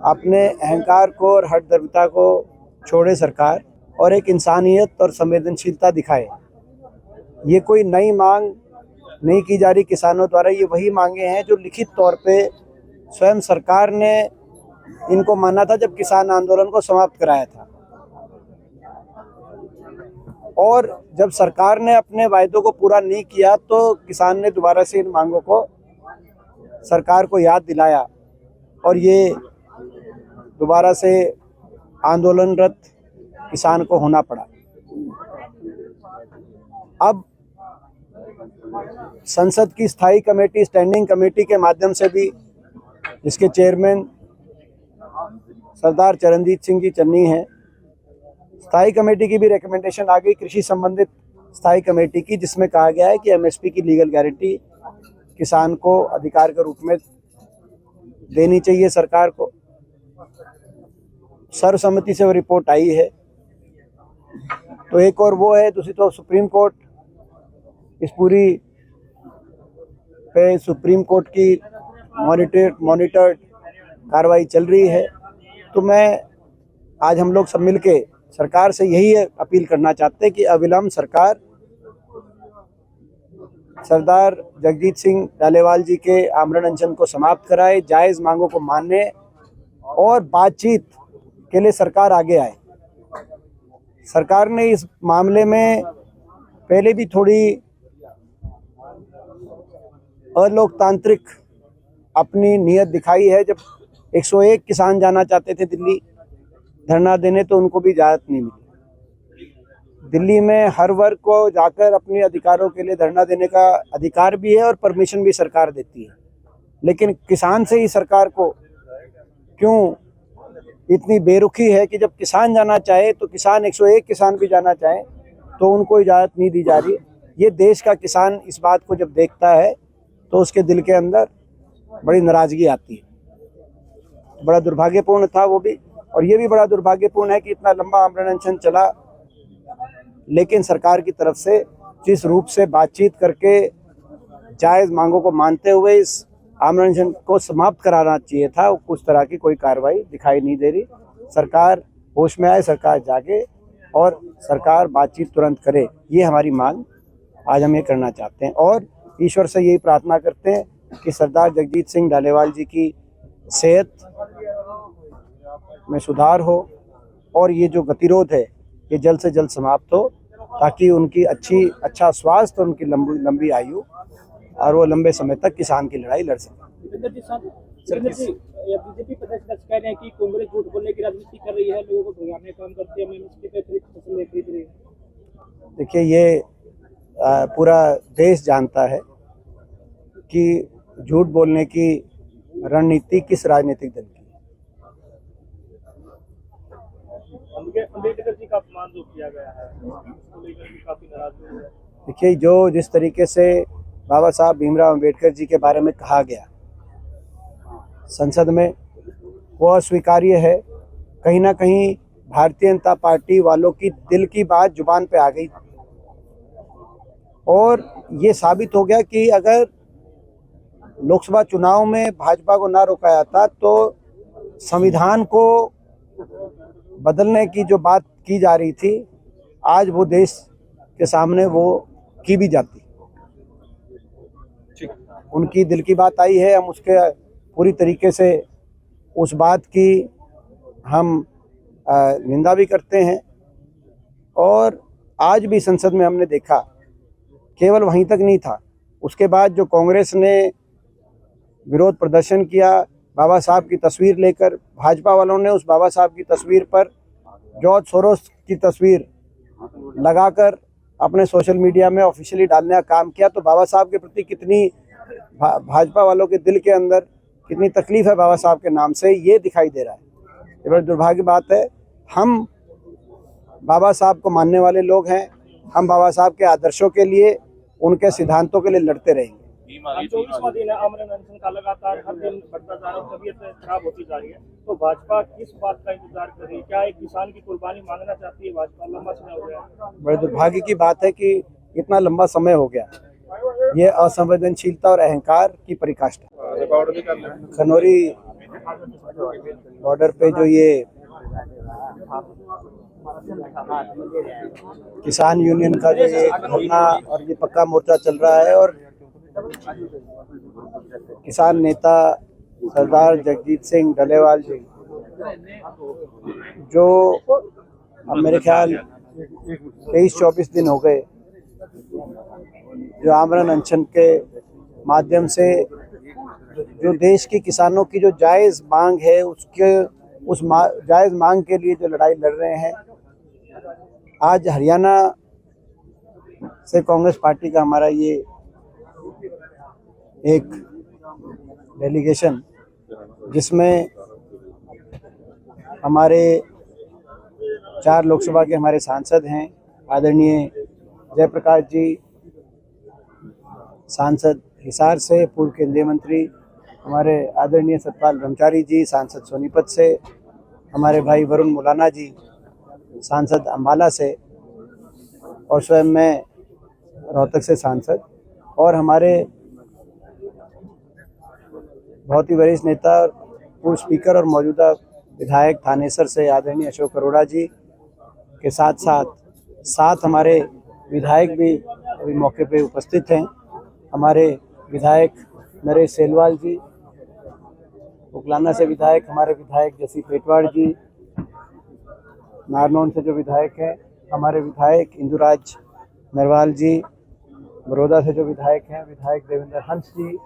अपने अहंकार को और हठधर्मिता को छोड़े सरकार और एक इंसानियत और संवेदनशीलता दिखाए। ये कोई नई मांग नहीं की जा रही किसानों द्वारा, ये वही मांगे हैं जो लिखित तौर पे स्वयं सरकार ने इनको माना था जब किसान आंदोलन को समाप्त कराया था। और जब सरकार ने अपने वायदों को पूरा नहीं किया तो किसान ने दोबारा से इन मांगों को सरकार को याद दिलाया और ये दोबारा से आंदोलनरत किसान को होना पड़ा। अब संसद की स्थायी कमेटी, स्टैंडिंग कमेटी के माध्यम से भी, जिसके चेयरमैन सरदार चरणजीत सिंह जी चन्नी हैं, स्थायी कमेटी की भी रिकमेंडेशन आ गई, कृषि संबंधित स्थायी कमेटी की, जिसमें कहा गया है कि एमएसपी की लीगल गारंटी किसान को अधिकार के रूप में देनी चाहिए सरकार को। सर्वसम्मति से वो रिपोर्ट आई है। तो एक और वो है, दूसरी तो सुप्रीम कोर्ट, इस पूरी पे सुप्रीम कोर्ट की मॉनिटर्ड कार्रवाई चल रही है। तो मैं आज हम लोग सब मिलके सरकार से यही अपील करना चाहते हैं कि अविलंब सरकार सरदार जगजीत सिंह डालेवाल जी के आमरण अनशन को समाप्त कराए, जायज़ मांगों को माने और बातचीत के लिए सरकार आगे आए। सरकार ने इस मामले में पहले भी थोड़ी अलोकतांत्रिक अपनी नीयत दिखाई है। जब 101 किसान जाना चाहते थे दिल्ली धरना देने तो उनको भी इजाज़त नहीं मिली। दिल्ली में हर वर्ग को जाकर अपने अधिकारों के लिए धरना देने का अधिकार भी है और परमिशन भी सरकार देती है, लेकिन किसान से ही सरकार को क्यों इतनी बेरुखी है कि जब किसान जाना चाहे तो किसान 101 किसान भी जाना चाहे तो उनको इजाज़त नहीं दी जा रही है। ये देश का किसान इस बात को जब देखता है तो उसके दिल के अंदर बड़ी नाराज़गी आती है। बड़ा दुर्भाग्यपूर्ण था वो भी, और ये भी बड़ा दुर्भाग्यपूर्ण है कि इतना लंबा आमरण अनशन चला, लेकिन सरकार की तरफ से जिस रूप से बातचीत करके जायज़ मांगों को मानते हुए इस आमरण अनशन को समाप्त कराना चाहिए था, उस तरह की कोई कार्रवाई दिखाई नहीं दे रही। सरकार होश में आए, सरकार जागे और सरकार बातचीत तुरंत करे, ये हमारी मांग आज हम ये करना चाहते हैं। और ईश्वर से यही प्रार्थना करते हैं कि सरदार जगजीत सिंह डालेवाल जी की सेहत में सुधार हो और ये जो गतिरोध है ये जल्द से जल्द समाप्त हो, ताकि उनकी अच्छा स्वास्थ्य और उनकी लंबी आयु और वो लंबे समय तक किसान की लड़ाई लड़ सकें। बीजेपी पदाधिकारी कह रहे हैं कि कांग्रेस झूठ बोलने की राजनीति कर रही है, लोगों को भगाने का काम करती है, एमएसपी पे खरीद रही है। देखिए, ये पूरा देश जानता है कि झूठ बोलने की रणनीति किस राजनीतिक दल की। अम्बेडकर जी का अपमान जो किया गया है उसको लेकर भी काफी नाराज हुए हैं। देखिए, जो जिस तरीके से बाबा साहब भीमराव अम्बेडकर जी के बारे में कहा गया संसद में, वो अस्वीकार्य है। कहीं ना कहीं भारतीय जनता पार्टी वालों की दिल की बात जुबान पे आ गई और ये साबित हो गया कि अगर लोकसभा चुनाव में भाजपा को ना रोका जाता तो संविधान को बदलने की जो बात की जा रही थी आज वो देश के सामने वो की भी जाती। उनकी दिल की बात आई है, हम उसके पूरी तरीके से उस बात की हम निंदा भी करते हैं। और आज भी संसद में हमने देखा, केवल वहीं तक नहीं था, उसके बाद जो कांग्रेस ने विरोध प्रदर्शन किया बाबा साहब की तस्वीर लेकर, भाजपा वालों ने उस बाबा साहब की तस्वीर पर जॉर्ज सोरोस की तस्वीर लगाकर अपने सोशल मीडिया में ऑफिशियली डालने का काम किया। तो बाबा साहब के प्रति कितनी भाजपा वालों के दिल के अंदर कितनी तकलीफ है बाबा साहब के नाम से, ये दिखाई दे रहा है। ये बड़ी दुर्भाग्य बात है। हम बाबा साहब को मानने वाले लोग हैं, हम बाबा साहब के आदर्शों के लिए, उनके सिद्धांतों के लिए लड़ते रहेंगे। 24वां दिन है आमरण अनशन का, लगातार हर दिन बढ़ता जा रहा है, तबीयत खराब होती जा रही है, तो भाजपा किस बात का इंतजार कर रही है? क्या एक किसान की कुर्बानी मांगना चाहती है भाजपा? लंबा समय हो गया। बड़े दुर्भाग्य की बात है कि इतना लंबा समय हो गया। ये असंवेदनशीलता और अहंकार की पराकाष्ठा। खनौरी बॉर्डर पे जो ये किसान यूनियन का जो ये धरना और ये पक्का मोर्चा चल रहा है, और किसान नेता सरदार जगजीत सिंह डलेवाल जी, जो अब मेरे ख्याल 23-24 दिन हो गए, जो आमरण अनशन के माध्यम से जो देश के किसानों की जो जायज़ मांग है उस जायज़ मांग के लिए जो लड़ाई लड़ रहे हैं। आज हरियाणा से कांग्रेस पार्टी का हमारा ये एक डेलीगेशन, जिसमें हमारे 4 लोकसभा के हमारे सांसद हैं, आदरणीय जयप्रकाश जी सांसद हिसार से, पूर्व केंद्रीय मंत्री हमारे आदरणीय सतपाल ब्रह्मचारी जी सांसद सोनीपत से, हमारे भाई वरुण मुलाना जी सांसद अम्बाला से, और स्वयं मैं रोहतक से सांसद, और हमारे बहुत ही वरिष्ठ नेता पूर्व स्पीकर और मौजूदा विधायक थानेसर से आदरणीय अशोक अरोड़ा जी के साथ साथ 7 हमारे विधायक भी अभी मौके पे उपस्थित हैं। हमारे विधायक नरेश सेलवाल जी, उकलाना से विधायक हमारे विधायक जसी पेटवाड़ जी, नारनौन से जो विधायक हैं हमारे विधायक इंदुराज नरवाल जी, बड़ौदा से जो विधायक हैं विधायक देवेंद्र हंस जी,